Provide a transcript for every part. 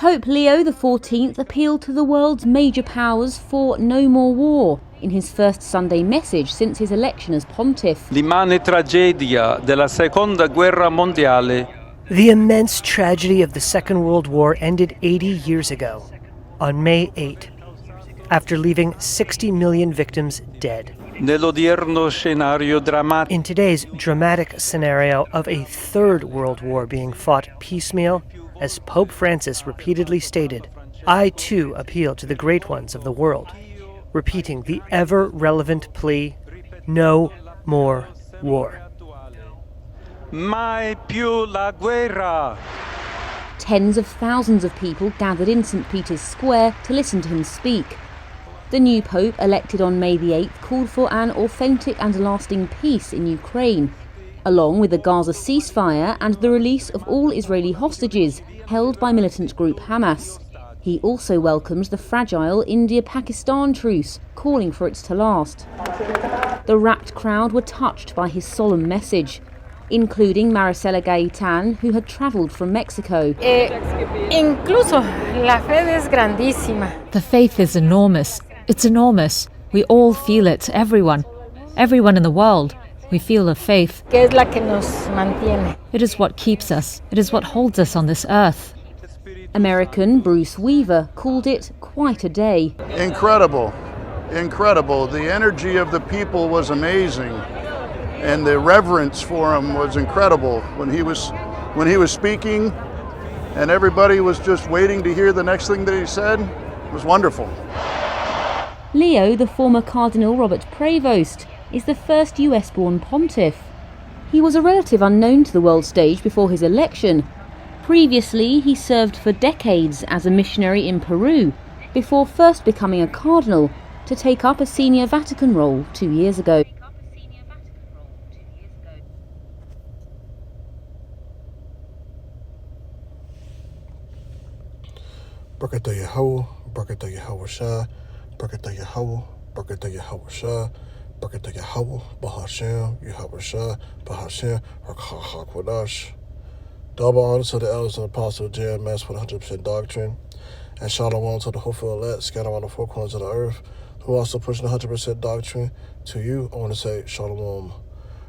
Pope Leo XIV appealed to the world's major powers for no more war in his first Sunday message since his election as pontiff. L'immane tragedia della Seconda Guerra Mondiale. The immense tragedy of the Second World War ended 80 years ago, on May 8, after leaving 60 million victims dead. Nell'odierno scenario drammatico. In today's dramatic scenario of a third world war being fought piecemeal, as Pope Francis repeatedly stated, I too appeal to the great ones of the world, repeating the ever-relevant plea, no more war. Mai più la guerra. Tens of thousands of people gathered in St. Peter's Square to listen to him speak. The new Pope, elected on May the 8th, called for an authentic and lasting peace in Ukraine, along with the Gaza ceasefire and the release of all Israeli hostages held by militant group Hamas. He also welcomed the fragile India-Pakistan truce, calling for it to last. The rapt crowd were touched by his solemn message, including Maricela Gaitan, who had travelled from Mexico. Incluso la fe es grandísima. The faith is enormous. It's enormous. We all feel it, everyone. Everyone in the world. We feel the faith. Que es la que nos mantiene. It is what keeps us. It is what holds us on this earth. American Bruce Weaver called it quite a day. Incredible. Incredible. The energy of the people was amazing. And the reverence for him was incredible when he was speaking, and everybody was just waiting to hear the next thing that he said. It was wonderful. Leo, the former Cardinal Robert Prevost, is the first US-born pontiff. He was a relative unknown to the world stage before his election. Previously, he served for decades as a missionary in Peru, before first becoming a cardinal to take up a senior Vatican role 2 years ago. Barakatah Yahweh, Barakatah Yahweh Shah, Barakatah Yahweh, Barakatah Yahweh Shah, Barakatah Yahweh, Bahashem, Yahweh Shah, Bahashem, HaKadosh. Double honor to the elders and apostles of JMS with 100% doctrine, and shalom to the hopeful elect scattered around the four corners of the earth, who also pushing 100% doctrine. To you, I want to say shalom.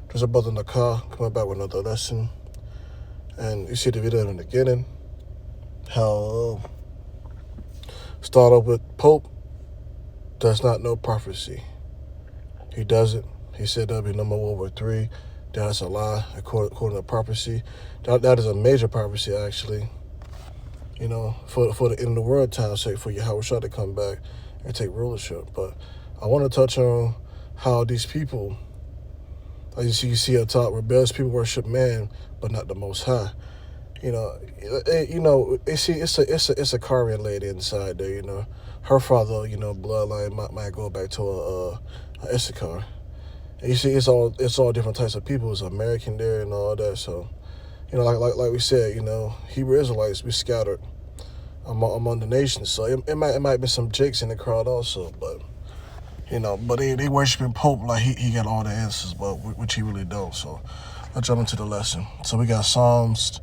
There's a brother in the car coming back with another lesson, and you see the video in the beginning, how start off with Pope does not know prophecy. He doesn't. He said there'll be no more World War III. That's a lie, according to prophecy. That is a major prophecy, actually. You know, for the end of the world time sake, for Yahweh Shah to come back and take rulership. But I want to touch on how these people, as you see up top, rebellious people worship man, but not the Most High. It's a Karian lady inside there. You know, her father, bloodline might go back to a Issachar. And you see, it's all different types of people. It's American there and all that. So, like we said, Hebrew Israelites, we scattered among the nations. So it might be some jakes in the crowd also, but they worshiping Pope like he got all the answers, but which he really don't. So let's jump into the lesson. So we got Psalms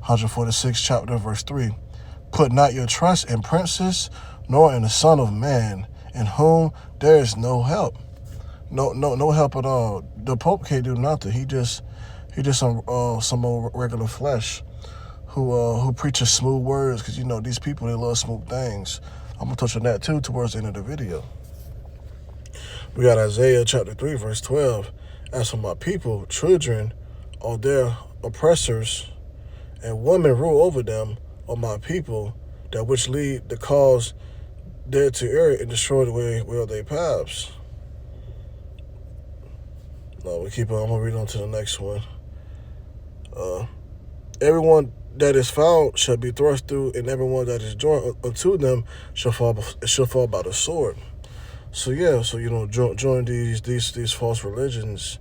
146, chapter, verse 3. Put not your trust in princes, nor in the Son of Man, in whom there is no help. No help at all. The Pope can't do nothing. He just some old regular flesh who preaches smooth words, because these people, they love smooth things. I'm gonna touch on that too towards the end of the video. We got Isaiah chapter 3, verse 12. As for my people, children are their oppressors, and women rule over them, are my people, that which lead the cause there to err and destroy the way of their paths. No, we keep on. I'm gonna read on to the next one. Everyone that is found shall be thrust through, and everyone that is joined unto them shall fall by the sword. So join these false religions.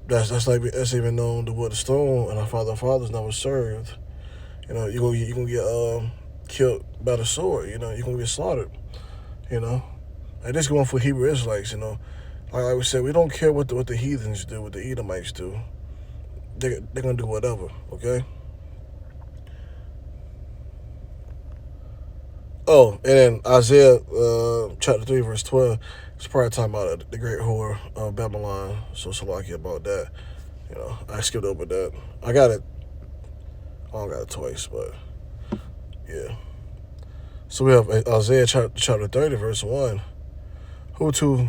That's even known the wood of stone, and our fathers never served. You're gonna get killed by the sword. You're gonna get slaughtered. And this going for Hebrew Israelites. Like we said, we don't care what the heathens do, what the Edomites do. They're gonna do whatever. Okay. Oh, and then Isaiah chapter 3, verse 12, it's probably talking about the great whore of Babylon. So Salakia about that. You know, I skipped over that. I got it. I don't got it twice, but yeah. So we have Isaiah chapter 30, verse 1. Woe to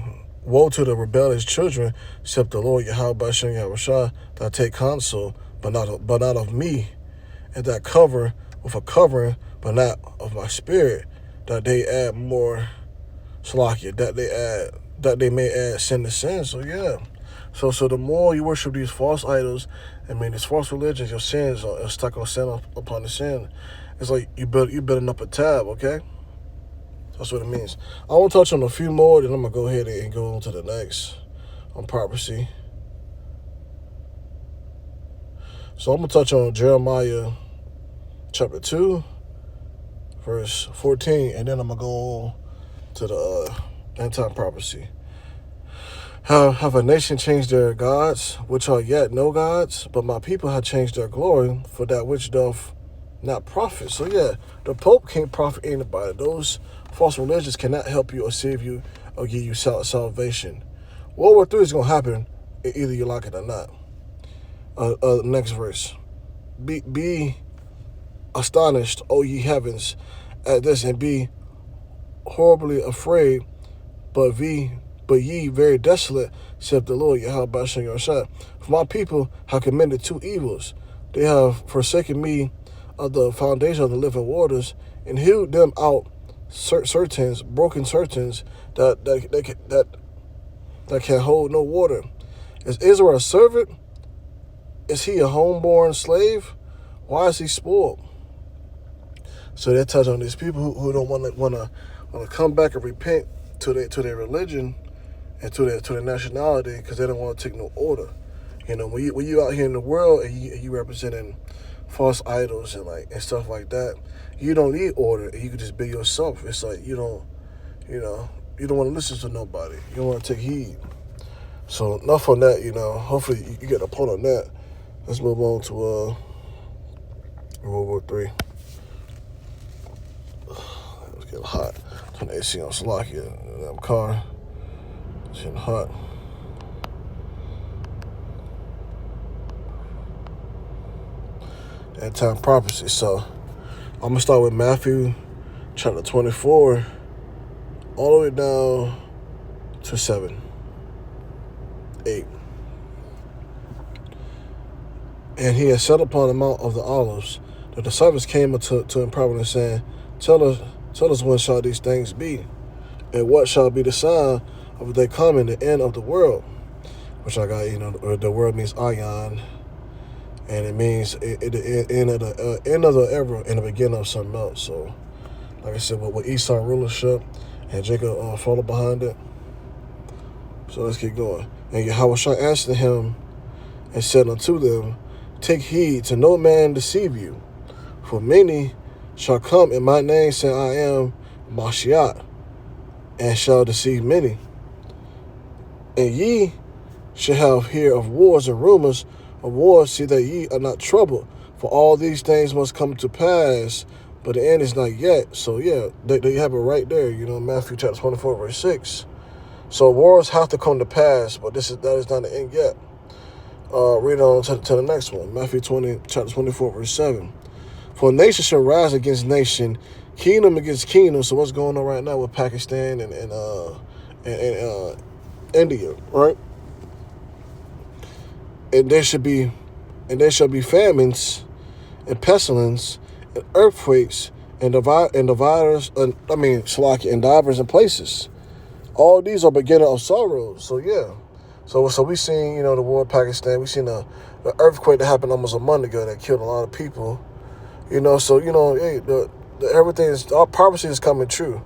the rebellious children, except the Lord Yahweh Bashem Yahushua, that take counsel, but not of me, and that cover with a covering, but not of my spirit, that they add more Salakia, that they may add sin to sin. So yeah. So the more you worship these false idols, these false religions, your sins are stuck on sin upon the sin. It's like you building up a tab, okay? That's what it means. I want to touch on a few more, then I'm going to go ahead and go on to the next on prophecy. So I'm going to touch on Jeremiah chapter 2, verse 14, and then I'm going to go on to the end-time prophecy. Have a nation changed their gods, which are yet no gods, but my people have changed their glory for that which doth not profit. So yeah, the Pope can't profit anybody. Those false religions cannot help you or save you or give you salvation. World War III is going to happen, either you like it or not. Next verse. Be astonished, O ye heavens, at this, and be horribly afraid, but ye very desolate, saith the Lord Yahweh Bashem Yahushua. For my people have committed two evils. They have forsaken me of the foundation of the living waters, and hewed them out broken certains that can hold no water. Is Israel a servant? Is he a homeborn slave? Why is he spoiled? So they touch on these people who don't want to come back and repent to their religion and to their nationality, because they don't want to take no order. You know, when you out here in the world and you representing false idols and stuff like that, you don't need order. You can just be yourself. It's like you don't want to listen to nobody. You don't want to take heed. So enough on that. Hopefully you get a point on that. Let's move on to World War III. It's getting hot. Turn the AC on Salakia. That car. It's getting hot. End time prophecy. So I'm gonna start with Matthew chapter 24 all the way down to 8. And he had sat upon the Mount of the Olives. The disciples came to him privately, saying, Tell us when shall these things be, and what shall be the sign of the coming, the end of the world? Which I got, the word means Ayan, and it means the end of the era and the beginning of something else. So, like I said, with Esau rulership and Jacob followed behind it. So let's keep going. And Yahushua answered him and said unto them, Take heed to no man deceive you, for many shall come in my name, saying, I am Mashiach, and shall deceive many. And ye shall have hear of wars and rumors of wars, see that ye are not troubled, for all these things must come to pass, but the end is not yet. So yeah, they have it right there, Matthew chapter 24, verse 6. So wars have to come to pass, but that is not the end yet. Read on to the next one, Matthew chapter 24, verse 7. For nation shall rise against nation, kingdom against kingdom. So what's going on right now with Pakistan and India, right? And there shall be famines and pestilence and earthquakes and divers in places. All these are beginning of sorrows. So yeah. So we seen, the war in Pakistan. We seen the earthquake that happened almost a month ago that killed a lot of people. Hey, everything is, our prophecy is coming true.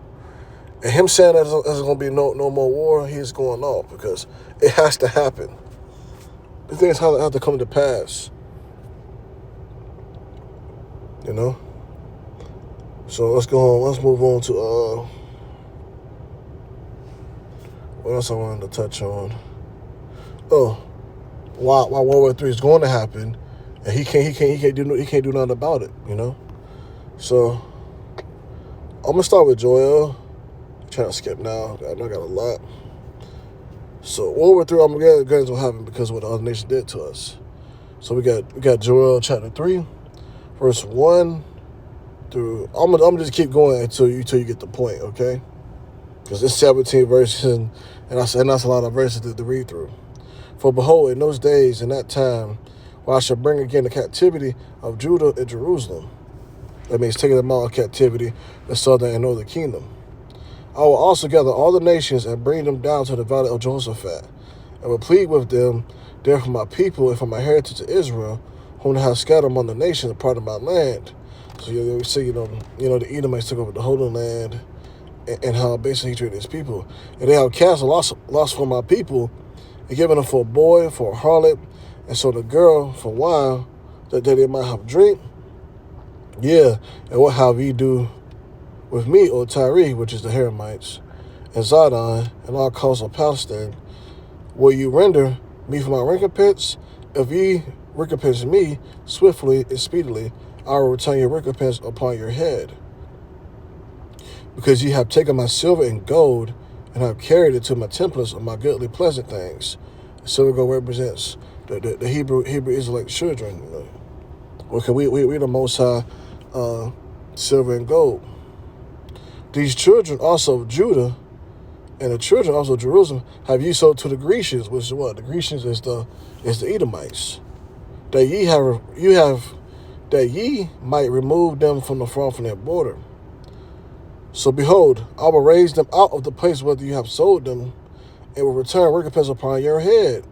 And him saying that there's going to be no more war, he's going off, because it has to happen. The things have to come to pass. So let's go on. Let's move on to what else I wanted to touch on. Why World War III is going to happen, and he can't do nothing about it. So I'm going to start with Joel. I'm trying to skip now. I know I got a lot. So World War III Armageddon will happen because of what the other nation did to us. So we got Joel chapter 3, verse 1 through. I'm gonna just keep going until you get the point, okay? Because it's 17 verses, and that's a lot of verses to read through. For behold, in those days, in that time, where I shall bring again the captivity of Judah and Jerusalem. That means taking them out of captivity, the southern and northern kingdom. I will also gather all the nations and bring them down to the valley of Jehoshaphat, and will plead with them there for my people and for my heritage of Israel, whom I have scattered among the nations, a part of my land. So you see, the Edomites took over the Holy Land, and how basically he treated his people. And they have cast a loss for my people, and given them for a boy, for a harlot, and so the girl for wine, that they might have drink. Yeah, and what have ye do with me, O Tyre, which is the Heramites, and Zidon, and all coasts of Palestine? Will you render me for my recompense? If ye recompense me swiftly and speedily, I will return your recompense upon your head. Because ye have taken my silver and gold, and have carried it to my templets of my goodly pleasant things. The silver and gold represents the Hebrew Israelite children. Okay, we the Most High silver and gold. These children also of Judah, and the children also of Jerusalem, have ye sold to the Grecians, which is what? The Grecians is the Edomites. That ye might remove them from their border. So behold, I will raise them out of the place where you have sold them, and will return recompense upon your head.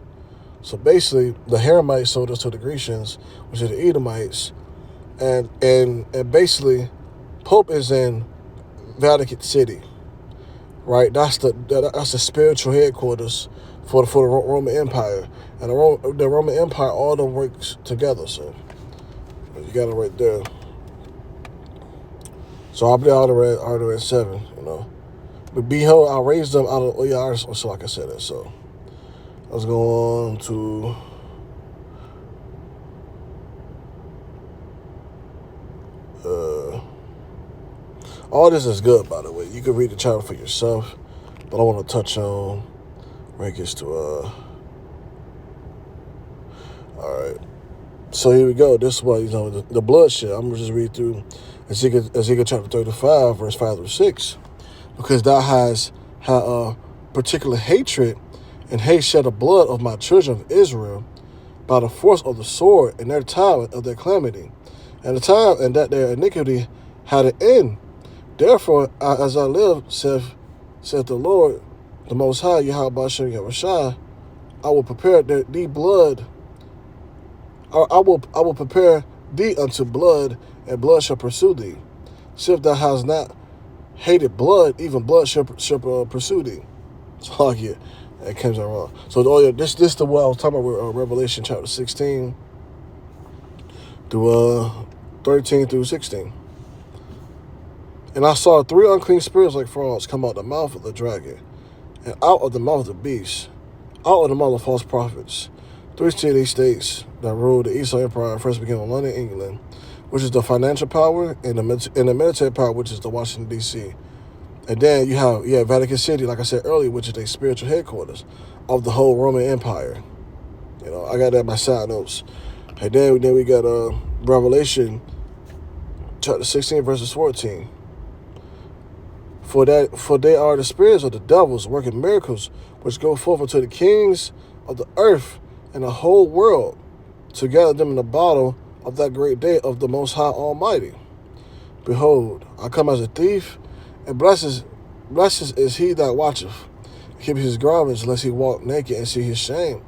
So basically, the Heramites sold us to the Grecians, which are the Edomites, and basically, Pope is in Vatican City, right? That's the spiritual headquarters for the Roman Empire, and the Roman Empire, all of them works together. So you got it right there. So I'll be already at 7, But behold, I'll raise them out of, so like I said that. So let's go on to all this is good, by the way. You can read the chapter for yourself, but I want to touch on where it gets to all right. So here we go. This is what the bloodshed. I'm gonna just read through Ezekiel chapter 35, verse 5 through 6, because thou hast had a particular hatred and hate shed the blood of my children of Israel by the force of the sword in their time of their calamity, and the time and that their iniquity had an end. Therefore, as I live, saith the Lord, the Most High, Yahweh Bashem Yahushua, I will prepare thee blood. I will prepare thee unto blood, and blood shall pursue thee. See if thou hast not hated blood, even blood shall pursue thee. So yeah, that comes out wrong. So this is the what I was talking about with Revelation chapter 16 through 13 through 16. And I saw 3 unclean spirits like frogs come out of the mouth of the dragon, and out of the mouth of the beast, out of the mouth of false prophets. 3 city-states that ruled the Eastern Empire first began in London, England, which is the financial power, and the military power, which is the Washington, D.C. And then you have Vatican City, like I said earlier, which is the spiritual headquarters of the whole Roman Empire. I got that in my side notes. And then we got Revelation chapter 16, verses 14. For they are the spirits of the devils working miracles, which go forth unto the kings of the earth and the whole world, to gather them in the bottle of that great day of the Most High Almighty. Behold, I come as a thief, and blessed is he that watcheth, keep his garments, lest he walk naked and see his shame.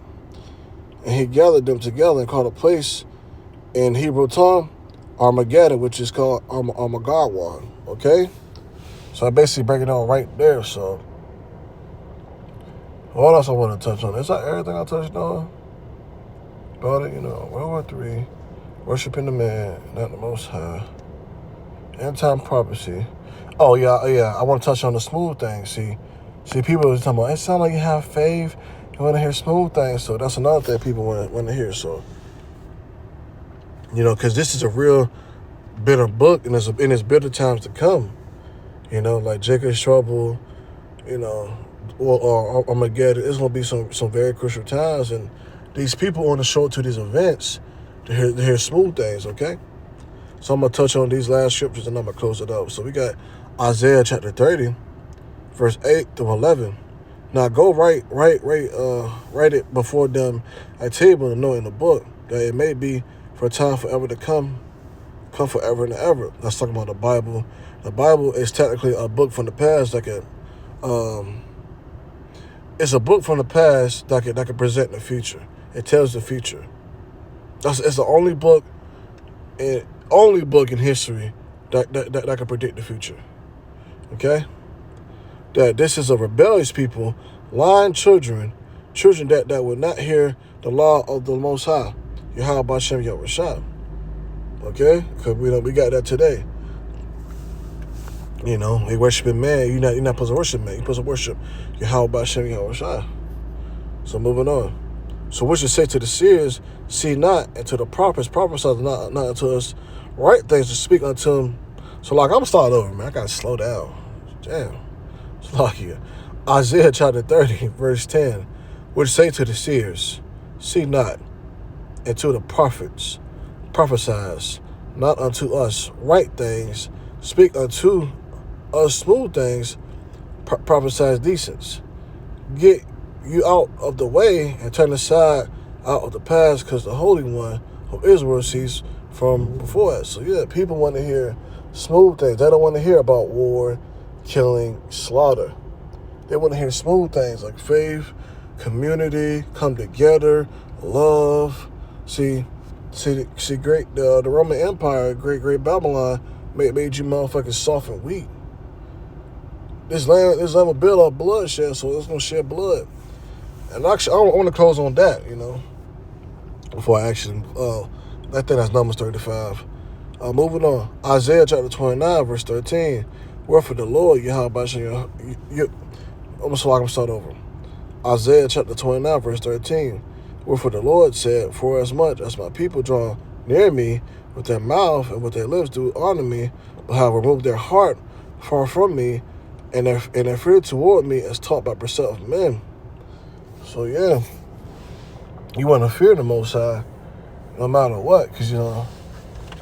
And he gathered them together and called a place in Hebrew tongue Armageddon, which is called Armageddon. Okay? So I basically break it down right there. So what else I want to touch on? Is that everything I touched on? About it, World War III, worshiping the man, not the Most High, end-time prophecy. Oh yeah. I want to touch on the smooth thing. See, people are talking about, it sounds like you have faith. You want to hear smooth things. So that's another thing people want to hear. So, because this is a real bitter book, and it's bitter times to come. You know, like Jacob's trouble, you know, or Armageddon. It's going to be some very crucial times. And these people on the show to these events to hear smooth things, okay? So I'm going to touch on these last scriptures and I'm going to close it up. So we got Isaiah chapter 30, verse 8 through 11. Now go write it before them at table and note in the book, that it may be for a time forever to come forever and ever. That's talking about the Bible. The Bible is technically a book from the past it's a book from the past that can present the future. It tells the future. It's the only book in history that can predict the future. Okay? That this is a rebellious people, lying children that would not hear the law of the Most High, Yahweh B'Shem Yahushua. Okay? Because we got that today. You know, we worshiping man. You're not supposed to worship man. You're supposed to worship Yahweh B'Shem Yahushua. So moving on. So what you say to the seers, see not, and to the prophets, prophesy not unto us right things to speak unto them. So like, I'm start over, man. I gotta slow down. Damn. It's lucky. Isaiah chapter 30, verse 10, which say to the seers, see not, and to the prophets, prophesy not unto us right things, speak unto us smooth things, prophesy decence. Get you out of the way and turn aside out of the past, because the Holy One of Israel sees from before us. So yeah, people want to hear smooth things. They don't want to hear about war, killing, slaughter. They want to hear smooth things like faith, community, come together, love. See, great the Roman Empire, great Babylon made you motherfuckers soft and weak. This land will build up bloodshed, so it's gonna shed blood. And actually, I want to close on that, you know, before I actually, I think that's Numbers 35. Moving on, Isaiah chapter 29, verse 13. Wherefore the Lord, Yahweh B'Shem, I'm gonna start over. Isaiah chapter 29, verse 13. Wherefore the Lord said, for as much as my people draw near me with their mouth and with their lips do honor me, but have removed their heart far from me, and their fear toward me is taught by precept of men. So yeah, you want to fear the Most High no matter what, because you know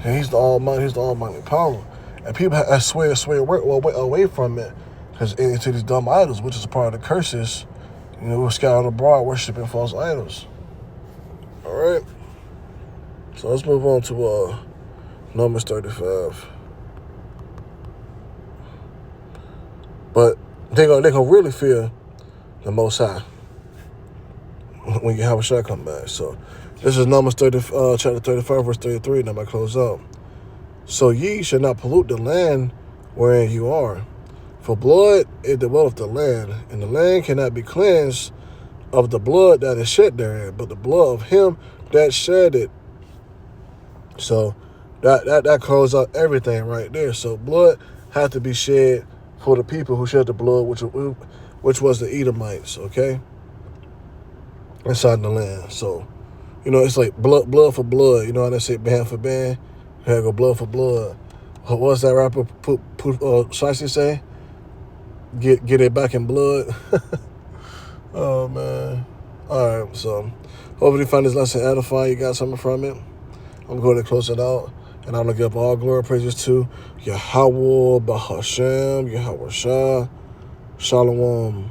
He's the Almighty power, and people sway away from it because into these dumb idols, which is a part of the curses. You know, we're scattered abroad worshiping false idols. All right, so let's move on to Numbers 35. But they gonna really fear the Most High when Yahushua come back. So this is Numbers chapter 35, verse 33, and I'm going to close out. So ye shall not pollute the land wherein you are, for blood it dwelleth the land, and the land cannot be cleansed of the blood that is shed therein, but the blood of him that shed it. So that closes out everything right there. So blood had to be shed for the people who shed the blood, which was the Edomites, okay, inside the land. So, you know, it's like blood for blood. You know how they say band for band? You gotta go blood for blood. What's that rapper Shiesty say? Get it back in blood. Oh, man. All right, so hopefully you find this lesson edifying. You got something from it. I'm going to close it out. And I'm going to give all glory and praises to Yahweh B'Hashem, Yahushua. Shalom.